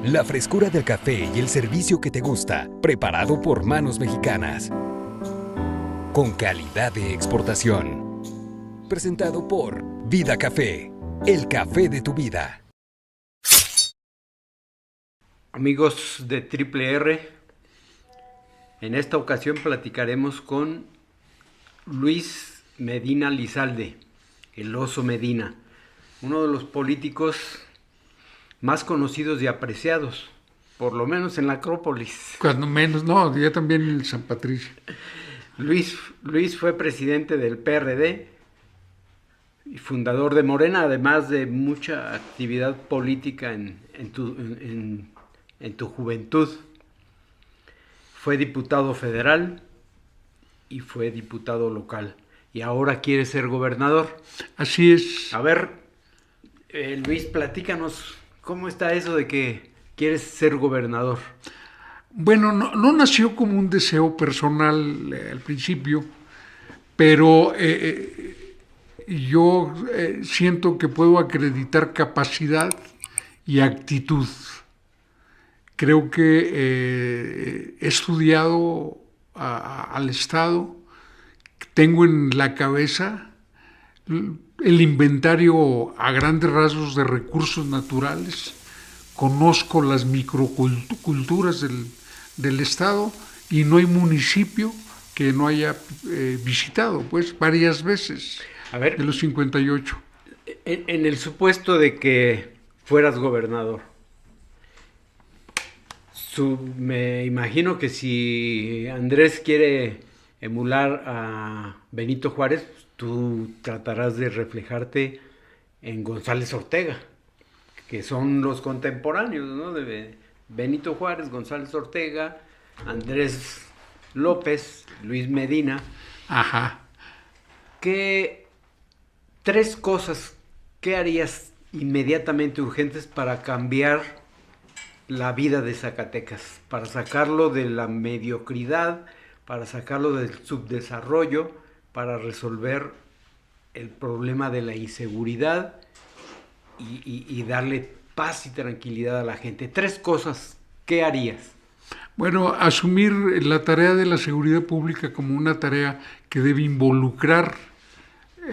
La frescura del café y el servicio que te gusta, preparado por manos mexicanas. Con calidad de exportación. Presentado por Vida Café, el café de tu vida. Amigos de Triple R, en esta ocasión platicaremos con Luis Medina Lizalde, el Oso Medina, uno de los políticos más conocidos y apreciados, por lo menos en la Acrópolis. Cuando menos, no, ya también en San Patricio. Luis fue presidente del PRD y fundador de Morena, además de mucha actividad política en tu juventud. Fue diputado federal y fue diputado local. Y ahora quiere ser gobernador. Así es. A ver, Luis, platícanos, ¿cómo está eso de que quieres ser gobernador? Bueno, no nació como un deseo personal al principio, pero yo siento que puedo acreditar capacidad y actitud. Creo que he estudiado al Estado, tengo en la cabeza el inventario a grandes rasgos de recursos naturales, conozco las microculturas del Estado y no hay municipio que no haya visitado, pues, varias veces, A ver, de los 58. en el supuesto de que fueras gobernador, me imagino que si Andrés quiere emular a Benito Juárez, tú tratarás de reflejarte en González Ortega, que son los contemporáneos, ¿no? De Benito Juárez, González Ortega, Andrés López, Luis Medina. Ajá. ¿Qué tres cosas que harías inmediatamente urgentes para cambiar la vida de Zacatecas, para sacarlo de la mediocridad, para sacarlo del subdesarrollo, para resolver el problema de la inseguridad y darle paz y tranquilidad a la gente? Tres cosas, ¿qué harías? Bueno, asumir la tarea de la seguridad pública como una tarea que debe involucrar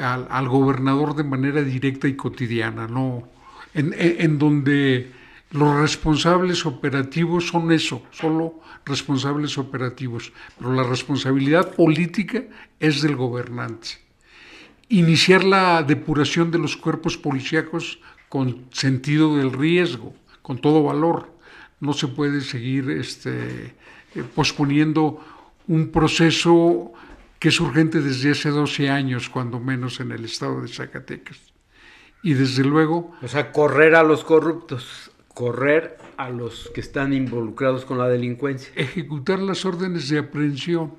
al gobernador de manera directa y cotidiana, no en donde los responsables operativos son eso, solo responsables operativos, pero la responsabilidad política es del gobernante. Iniciar la depuración de los cuerpos policíacos con sentido del riesgo, con todo valor. No se puede seguir posponiendo un proceso que es urgente desde hace 12 años, cuando menos en el estado de Zacatecas. Y desde luego... O sea, correr a los corruptos, correr a los que están involucrados con la delincuencia. Ejecutar las órdenes de aprehensión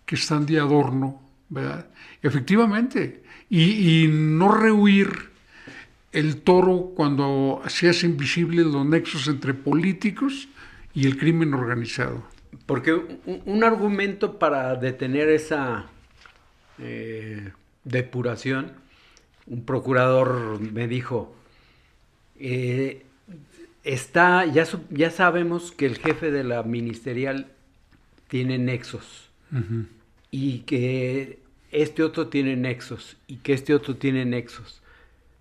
que están de adorno, ¿verdad? Efectivamente. Y no rehuir el toro cuando se hacen visibles los nexos entre políticos y el crimen organizado. Porque un argumento para detener esa depuración, un procurador me dijo, ya sabemos que el jefe de la ministerial tiene nexos, uh-huh, y que este otro tiene nexos, y que este otro tiene nexos.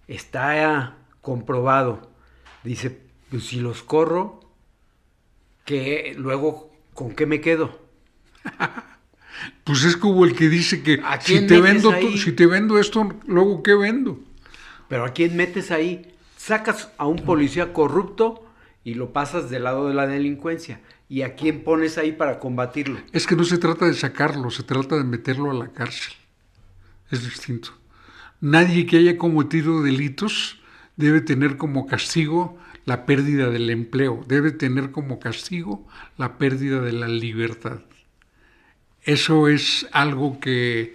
Está comprobado. Dice, pues si los corro, ¿qué luego con qué me quedo? Pues es como el que dice que si te vendo esto, luego ¿qué vendo? Pero ¿a quién metes ahí? Sacas a un policía corrupto y lo pasas del lado de la delincuencia. ¿Y a quién pones ahí para combatirlo? Es que no se trata de sacarlo, se trata de meterlo a la cárcel. Es distinto. Nadie que haya cometido delitos debe tener como castigo la pérdida del empleo, debe tener como castigo la pérdida de la libertad. Eso es algo que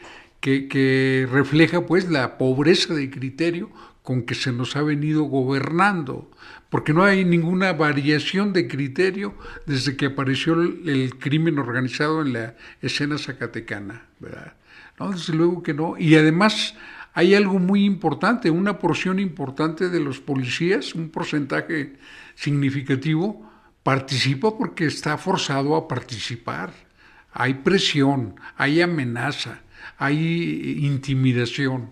refleja pues la pobreza de criterio con que se nos ha venido gobernando, porque no hay ninguna variación de criterio desde que apareció el crimen organizado en la escena zacatecana, ¿verdad? No, desde luego que no. Y además hay algo muy importante, una porción importante de los policías, un porcentaje significativo, participa porque está forzado a participar. Hay presión, hay amenaza, hay intimidación.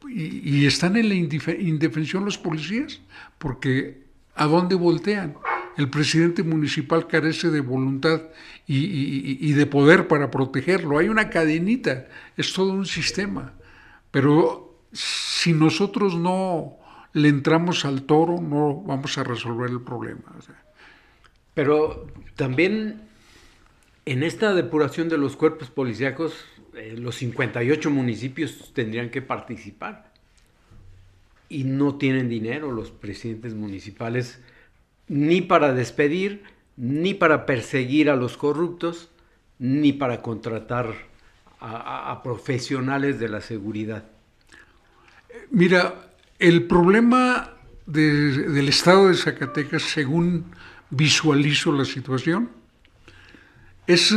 Y están en la indefensión los policías, porque ¿a dónde voltean? El presidente municipal carece de voluntad y de poder para protegerlo. Hay una cadenita, es todo un sistema. Pero si nosotros no le entramos al toro, no vamos a resolver el problema. O sea. Pero también en esta depuración de los cuerpos policíacos, los 58 municipios tendrían que participar. Y no tienen dinero los presidentes municipales ni para despedir, ni para perseguir a los corruptos, ni para contratar a profesionales de la seguridad. Mira, el problema del estado de Zacatecas, según visualizo la situación, es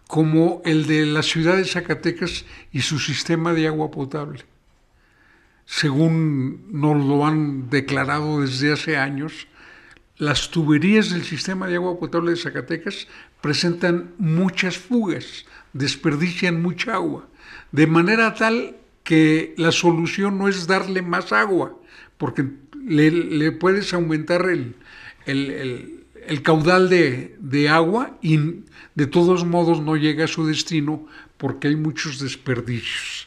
como el de la ciudad de Zacatecas y su sistema de agua potable. Según nos lo han declarado desde hace años, las tuberías del sistema de agua potable de Zacatecas presentan muchas fugas, desperdician mucha agua, de manera tal que la solución no es darle más agua, porque le puedes aumentar el caudal de agua y de todos modos no llega a su destino porque hay muchos desperdicios.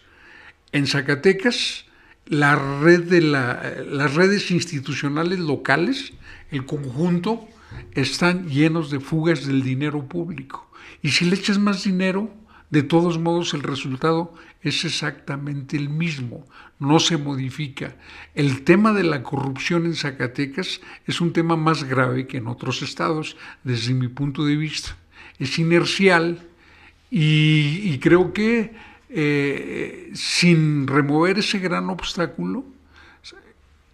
En Zacatecas, las redes institucionales locales, el conjunto, están llenos de fugas del dinero público. Y si le echas más dinero, de todos modos el resultado es exactamente el mismo, no se modifica. El tema de la corrupción en Zacatecas es un tema más grave que en otros estados, desde mi punto de vista. Es inercial y creo que sin remover ese gran obstáculo,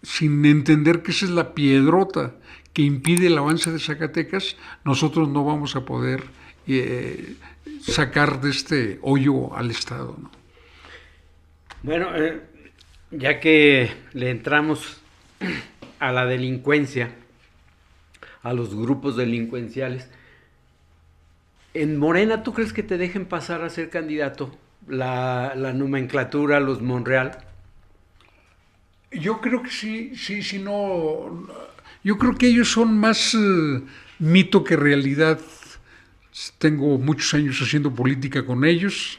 sin entender que esa es la piedrota que impide el avance de Zacatecas, nosotros no vamos a poder sacar de este hoyo al Estado, ¿no? Bueno, ya que le entramos a la delincuencia, a los grupos delincuenciales, en Morena, ¿tú crees que te dejen pasar a ser candidato? La nomenclatura, los Monreal. Yo creo que sí, no. Yo creo que ellos son más mito que realidad. Tengo muchos años haciendo política con ellos.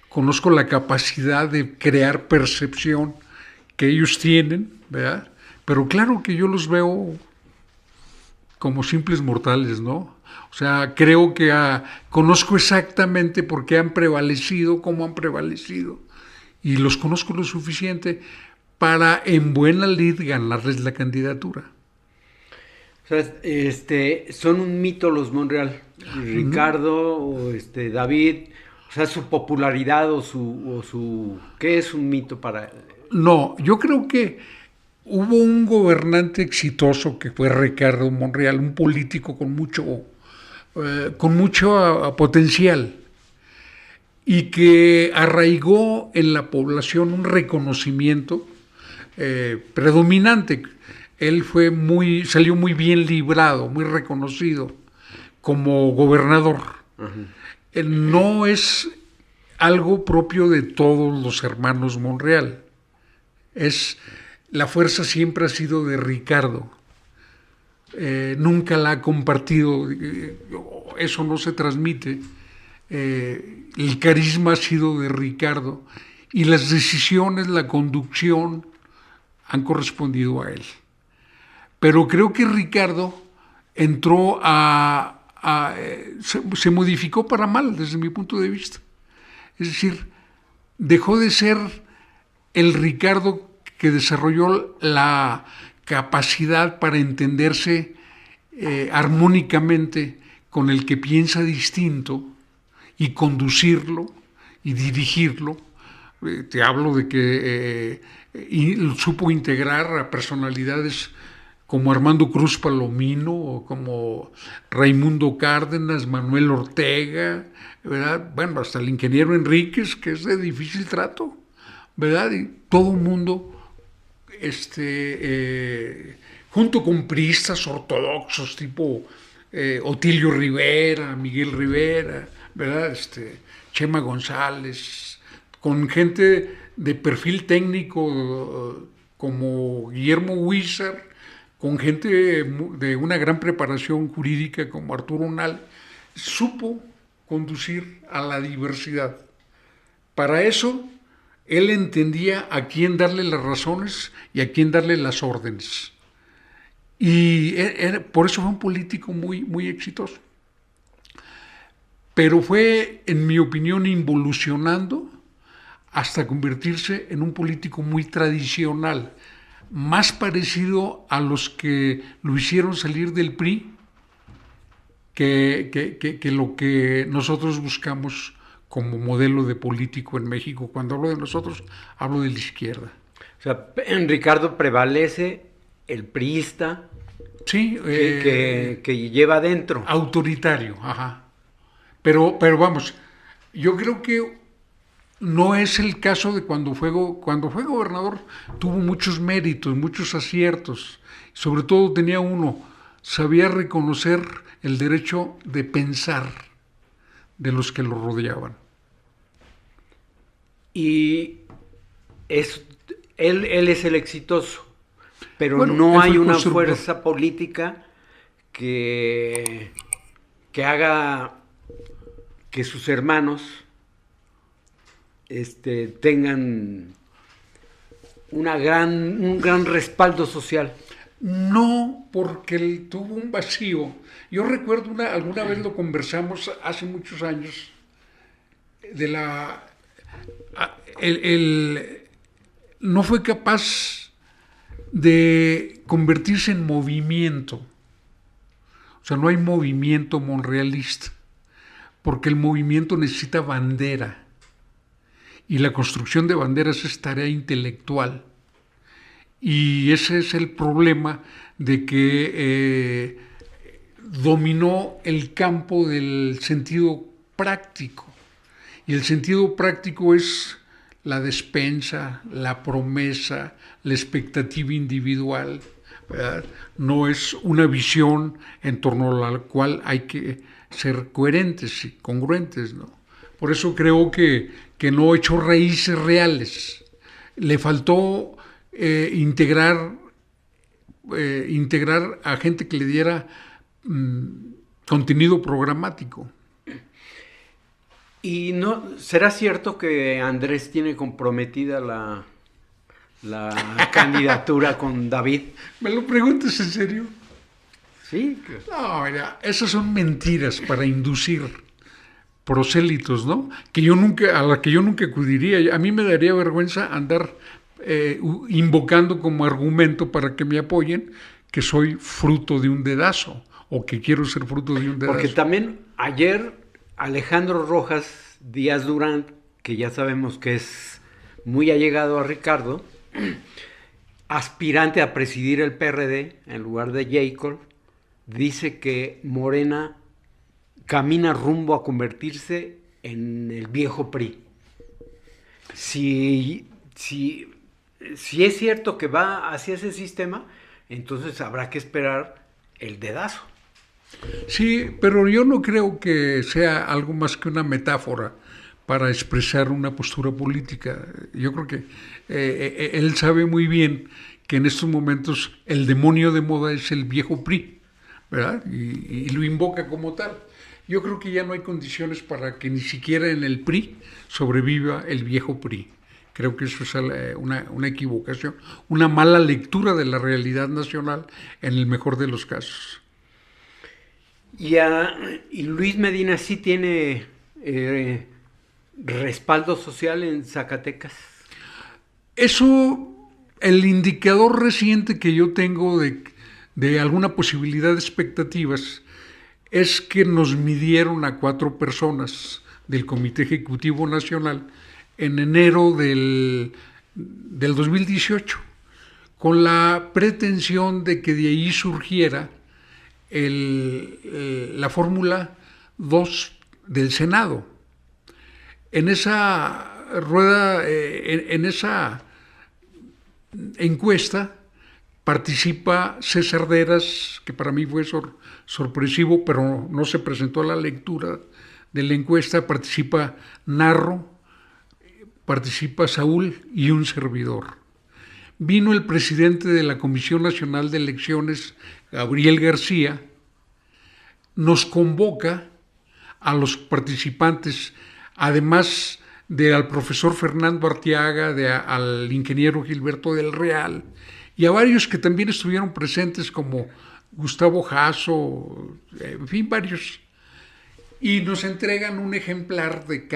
Conozco la capacidad de crear percepción que ellos tienen, ¿verdad? Pero claro que yo los veo como simples mortales, ¿no? O sea, creo que conozco exactamente por qué han prevalecido, cómo han prevalecido, y los conozco lo suficiente para en buena lid ganarles la candidatura. O sea, son un mito los Monreal. Ricardo o David, o sea, su popularidad o su ¿qué es un mito para? No, yo creo que hubo un gobernante exitoso que fue Ricardo Monreal, un político con mucho potencial y que arraigó en la población un reconocimiento predominante. Él salió muy bien librado, muy reconocido como gobernador. Uh-huh. No es algo propio de todos los hermanos Monreal. La fuerza siempre ha sido de Ricardo. Nunca la ha compartido, eso no se transmite. El carisma ha sido de Ricardo y las decisiones, la conducción han correspondido a él. Pero creo que Ricardo entró se modificó para mal desde mi punto de vista. Es decir, dejó de ser el Ricardo que desarrolló la capacidad para entenderse armónicamente con el que piensa distinto y conducirlo y dirigirlo. Te hablo de que supo integrar a personalidades como Armando Cruz Palomino, o como Raimundo Cárdenas, Manuel Ortega, ¿verdad? Bueno, hasta el ingeniero Enríquez, que es de difícil trato. ¿verdad? Y todo el mundo, junto con priistas ortodoxos tipo Otilio Rivera, Miguel Rivera, ¿verdad? Chema González, con gente de perfil técnico como Guillermo Huízar, con gente de una gran preparación jurídica como Arturo Unal, supo conducir a la diversidad. Para eso, él entendía a quién darle las razones y a quién darle las órdenes. Y por eso fue un político muy, muy exitoso. Pero fue, en mi opinión, involucionando hasta convertirse en un político muy tradicional, más parecido a los que lo hicieron salir del PRI que lo que nosotros buscamos como modelo de político en México. Cuando hablo de nosotros, hablo de la izquierda. O sea, en Ricardo prevalece el priista, sí, que lleva adentro. Autoritario, ajá. Pero vamos, yo creo que no es el caso de cuando fue gobernador, tuvo muchos méritos, muchos aciertos. Sobre todo tenía uno, sabía reconocer el derecho de pensar de los que lo rodeaban. Y él es el exitoso, pero bueno, no hay una fuerza política que haga que sus hermanos tengan un gran respaldo social. No, porque él tuvo un vacío. Yo recuerdo alguna vez lo conversamos hace muchos años, no fue capaz de convertirse en movimiento. O sea, no hay movimiento monrealista, porque el movimiento necesita bandera. Y la construcción de banderas es tarea intelectual. Y ese es el problema de que dominó el campo del sentido práctico. Y el sentido práctico es la despensa, la promesa, la expectativa individual, ¿verdad? No es una visión en torno a la cual hay que ser coherentes y congruentes, ¿no? Por eso creo que no echó raíces reales. Le faltó integrar a gente que le diera contenido programático. ¿Y no será cierto que Andrés tiene comprometida la candidatura con David? ¿Me lo preguntas en serio? Sí. No, mira, esas son mentiras para inducir prosélitos, ¿no? A la que yo nunca acudiría. A mí me daría vergüenza andar invocando como argumento para que me apoyen que soy fruto de un dedazo o que quiero ser fruto de un dedazo. Porque también ayer Alejandro Rojas Díaz Durán, que ya sabemos que es muy allegado a Ricardo, aspirante a presidir el PRD en lugar de Jacob, dice que Morena camina rumbo a convertirse en el viejo PRI. Si es cierto que va hacia ese sistema, entonces habrá que esperar el dedazo. Sí, pero yo no creo que sea algo más que una metáfora para expresar una postura política. Yo creo que él sabe muy bien que en estos momentos el demonio de moda es el viejo PRI, ¿verdad? Y lo invoca como tal. Yo creo que ya no hay condiciones para que ni siquiera en el PRI sobreviva el viejo PRI. Creo que eso es una equivocación, una mala lectura de la realidad nacional en el mejor de los casos. Y Luis Medina sí tiene respaldo social en Zacatecas. Eso, el indicador reciente que yo tengo de alguna posibilidad de expectativas es que nos midieron a 4 personas del Comité Ejecutivo Nacional en enero del 2018, con la pretensión de que de ahí surgiera la fórmula 2 del Senado. En esa en esa encuesta participa César Deras, que para mí fue sorpresivo, pero no se presentó a la lectura de la encuesta. Participa Narro, participa Saúl y un servidor. Vino el presidente de la Comisión Nacional de Elecciones, Gabriel García, nos convoca a los participantes, además al profesor Fernando Arteaga, al ingeniero Gilberto del Real, y a varios que también estuvieron presentes, como Gustavo Jasso, en fin, varios. Y nos entregan un ejemplar de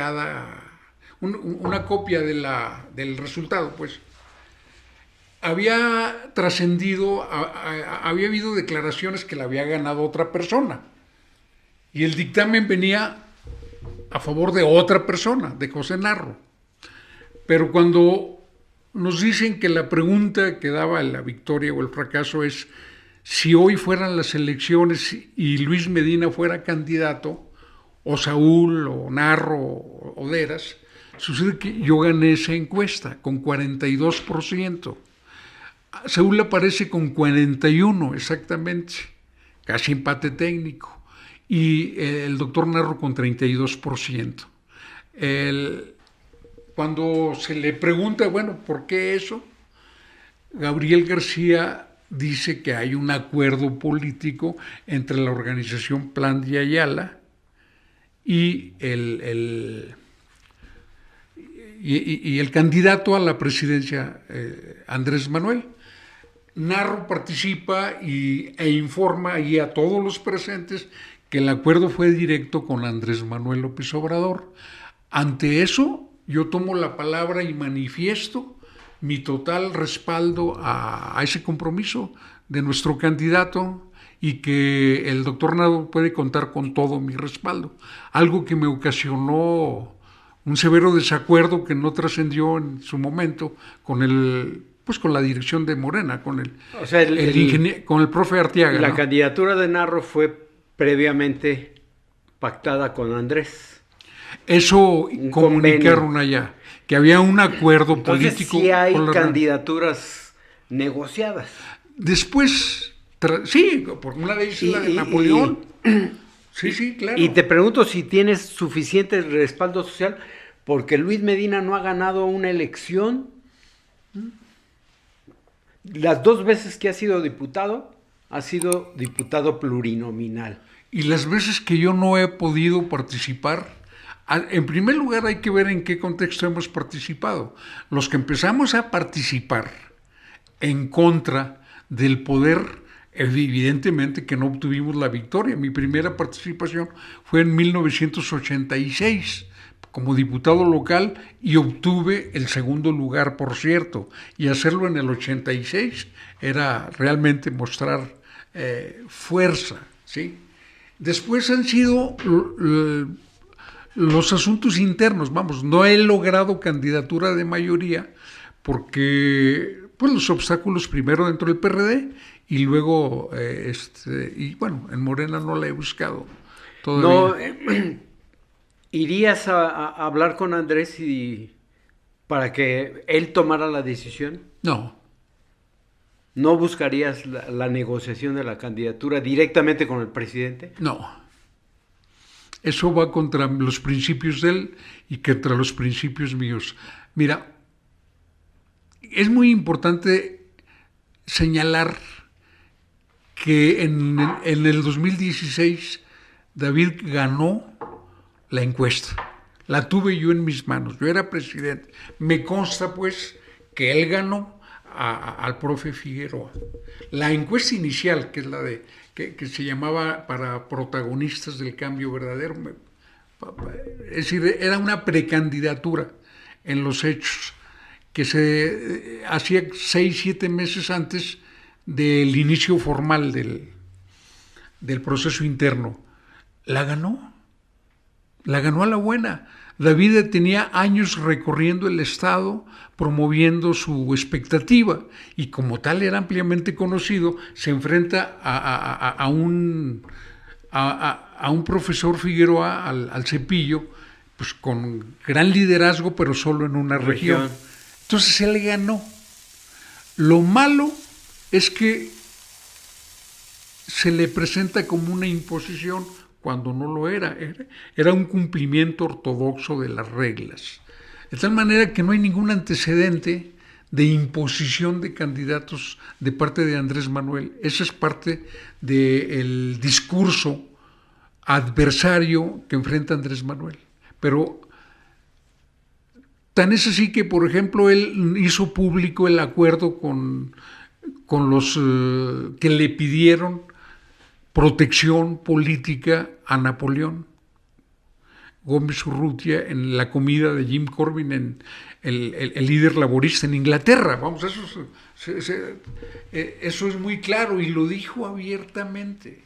una copia del resultado, pues. Había trascendido, había habido declaraciones que la había ganado otra persona, y el dictamen venía a favor de otra persona, de José Narro. Pero cuando nos dicen que la pregunta que daba la victoria o el fracaso es si hoy fueran las elecciones y Luis Medina fuera candidato, o Saúl, o Narro, o Deras, sucede que yo gané esa encuesta con 42%. Saúl aparece con 41 exactamente, casi empate técnico, y el doctor Narro con 32%. Cuando se le pregunta, bueno, ¿por qué eso? Gabriel García dice que hay un acuerdo político entre la organización Plan de Ayala y el candidato a la presidencia, Andrés Manuel. Narro participa e informa ahí a todos los presentes que el acuerdo fue directo con Andrés Manuel López Obrador. Ante eso, yo tomo la palabra y manifiesto mi total respaldo a ese compromiso de nuestro candidato, y que el doctor Narro puede contar con todo mi respaldo. Algo que me ocasionó un severo desacuerdo que no trascendió en su momento con la dirección de Morena, con con el profe Arteaga. La candidatura de Narro fue previamente pactada con Andrés. Eso comunicaron allá, que había un acuerdo político. Sí hay candidaturas negociadas. Después, sí, por una de ellas la de Napoleón. Sí, claro. Y te pregunto si tienes suficiente respaldo social, porque Luis Medina no ha ganado una elección. Las 2 veces que ha sido diputado plurinominal. Y las veces que yo no he podido participar, en primer lugar hay que ver en qué contexto hemos participado. Los que empezamos a participar en contra del poder, evidentemente que no obtuvimos la victoria. Mi primera participación fue en 1986 como diputado local, y obtuve el segundo lugar, por cierto, y hacerlo en el 86 era realmente mostrar fuerza, ¿sí? Después han sido los asuntos internos, no he logrado candidatura de mayoría porque los obstáculos primero dentro del PRD y luego, en Morena no la he buscado todavía. No, ¿irías a hablar con Andrés para que él tomara la decisión? No. ¿No buscarías la negociación de la candidatura directamente con el presidente? No. Eso va contra los principios de él y contra los principios míos. Mira, es muy importante señalar que en el 2016 David ganó la encuesta. La tuve yo en mis manos, yo era presidente. Me consta pues que él ganó al profe Figueroa. La encuesta inicial, que es la que se llamaba para protagonistas del cambio verdadero, es decir, era una precandidatura en los hechos que se hacía 6-7 meses antes del inicio formal del proceso interno. La ganó a la buena. David tenía años recorriendo el estado promoviendo su expectativa, y como tal era ampliamente conocido. Se enfrenta a un profesor Figueroa, al Cepillo, pues con gran liderazgo, pero solo en una región. Entonces él ganó. Lo malo es que se le presenta como una imposición cuando no lo era. Era un cumplimiento ortodoxo de las reglas. De tal manera que no hay ningún antecedente de imposición de candidatos de parte de Andrés Manuel. Esa es parte del discurso adversario que enfrenta Andrés Manuel. Pero tan es así que, por ejemplo, él hizo público el acuerdo con los que le pidieron protección política a Napoleón Gómez Urrutia en la comida de Jim Corbin, el líder laborista en Inglaterra. Vamos, eso es muy claro y lo dijo abiertamente.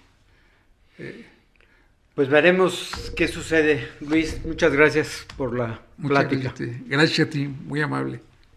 Pues veremos qué sucede. Luis, muchas gracias por la plática. Gracias a ti, muy amable.